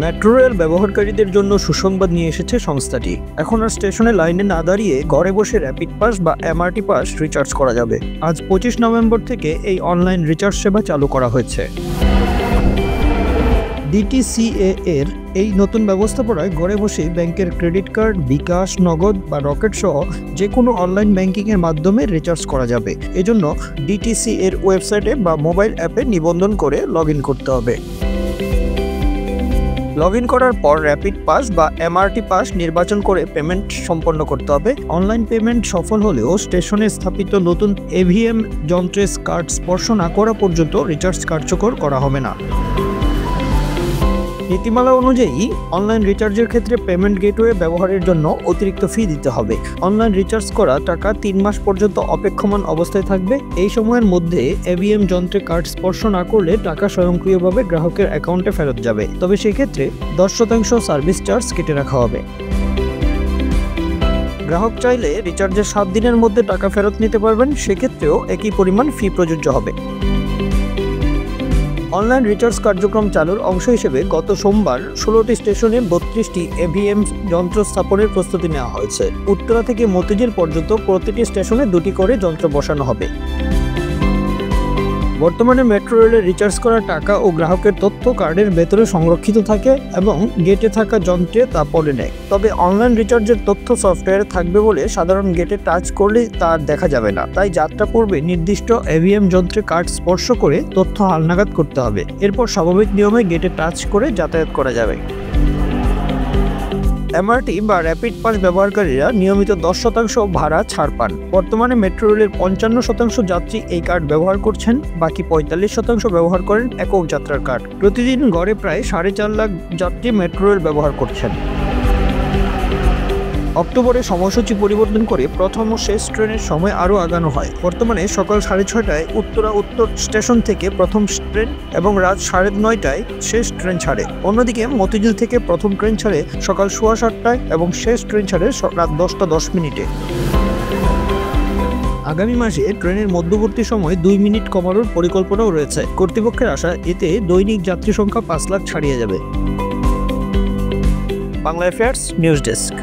Metro rail ব্যবহারকারীদের জন্য সুসংবাদ নিয়ে এসেছে সংস্থাটি। এখন আর স্টেশনে লাইনে না দাঁড়িয়ে ঘরে বসে র্যাপিড পাস বা এমআরটি পাস রিচার্জ করা যাবে। আজ 25 নভেম্বর থেকে এই অনলাইন রিচার্জ সেবা চালু করা হয়েছে। ডিটিসিএ এর এই নতুন ব্যবস্থাপনায় ঘরে বসে ব্যাংকের ক্রেডিট কার্ড, বিকাশ, নগদ বা রকেট সহ যে কোনো অনলাইন ব্যাংকিংয়ের মাধ্যমে রিচার্জ করা যাবে। এজন্য ডিটিসি এর ওয়েবসাইটে বা মোবাইল অ্যাপে নিবন্ধন করে লগ ইন করতে হবে। লগ ইন করার পর র্যাপিড পাস বা এমআরটি পাস নির্বাচন করে পেমেন্ট সম্পন্ন করতে হবে। অনলাইন পেমেন্ট সফল হলেও স্টেশনে স্থাপিত নতুন এভিএম যন্ত্রে কার্ড স্পর্শ না করা পর্যন্ত রিচার্জ কার্যকর করা হবে না। নীতিমালা অনুযায়ী অনলাইন রিচার্জের ক্ষেত্রে পেমেন্ট গেটওয়ে ব্যবহারের জন্য অতিরিক্ত ফি দিতে হবে। অনলাইন রিচার্জ করা টাকা 3 মাস পর্যন্ত অপেক্ষমান অবস্থায় থাকবে। এই সময়ের মধ্যে এভিএম যন্ত্রে কার্ড স্পর্শ না করলে টাকা স্বয়ংক্রিয়ভাবে গ্রাহকের অ্যাকাউন্টে ফেরত যাবে। তবে সেক্ষেত্রে 10% সার্ভিস চার্জ কেটে রাখা হবে। গ্রাহক চাইলে রিচার্জের 7 দিনের মধ্যে টাকা ফেরত নিতে পারবেন, সেক্ষেত্রেও একই পরিমাণ ফি প্রযোজ্য হবে। অনলাইন রিচার্জ কার্যক্রম চালুর অংশ হিসেবে গত সোমবার 16টি স্টেশনে 32টি এভিএম যন্ত্র স্থাপনের প্রস্তুতি নেওয়া হয়েছে। উত্তরা থেকে মতিঝিল পর্যন্ত প্রতিটি স্টেশনে 2টি করে যন্ত্র বসানো হবে। বর্তমানে মেট্রো রেলে রিচার্জ করা টাকা ও গ্রাহকের তথ্য কার্ডের ভেতরে সংরক্ষিত থাকে এবং গেটে থাকা যন্ত্রে তা পড়ে নেয়। তবে অনলাইন রিচার্জের তথ্য সফটওয়্যারে থাকবে বলে সাধারণ গেটে টাচ করলে তা দেখা যাবে না। তাই যাত্রা পূর্বে নির্দিষ্ট এভিএম যন্ত্রে কার্ড স্পর্শ করে তথ্য হালনাগাদ করতে হবে। এরপর স্বাভাবিক নিয়মে গেটে টাচ করে যাতায়াত করা যাবে। এমআরটি বা র্যাপিড পাস ব্যবহারকারীরা নিয়মিত 10% ভাড়া ছাড় পান। বর্তমানে মেট্রো রেলের 55% যাত্রী এই কার্ড ব্যবহার করছেন, বাকি 45% ব্যবহার করেন একক যাত্রার কার্ড। প্রতিদিন গড়ে প্রায় 4.5 লাখ যাত্রী মেট্রো রেল ব্যবহার করছেন। অক্টোবরে সময়সূচি পরিবর্তন করে প্রথম ও শেষ ট্রেনের সময় আরও আগানো হয়। বর্তমানে সকাল 6:30টায় উত্তরা উত্তর স্টেশন থেকে প্রথম ট্রেন এবং রাত 9:30টায় শেষ ট্রেন ছাড়ে। অন্যদিকে মতিঝিল থেকে প্রথম ট্রেন ছাড়ে সকাল 7:15টায় এবং শেষ ট্রেন ছাড়ে রাত 10:10 আগামী মাসে ট্রেনের মধ্যবর্তী সময় 2 মিনিট কমানোর পরিকল্পনাও রয়েছে। কর্তৃপক্ষের আশা এতে দৈনিক যাত্রী সংখ্যা 5 লাখ ছাড়িয়ে যাবে। Bangla affairs news desk.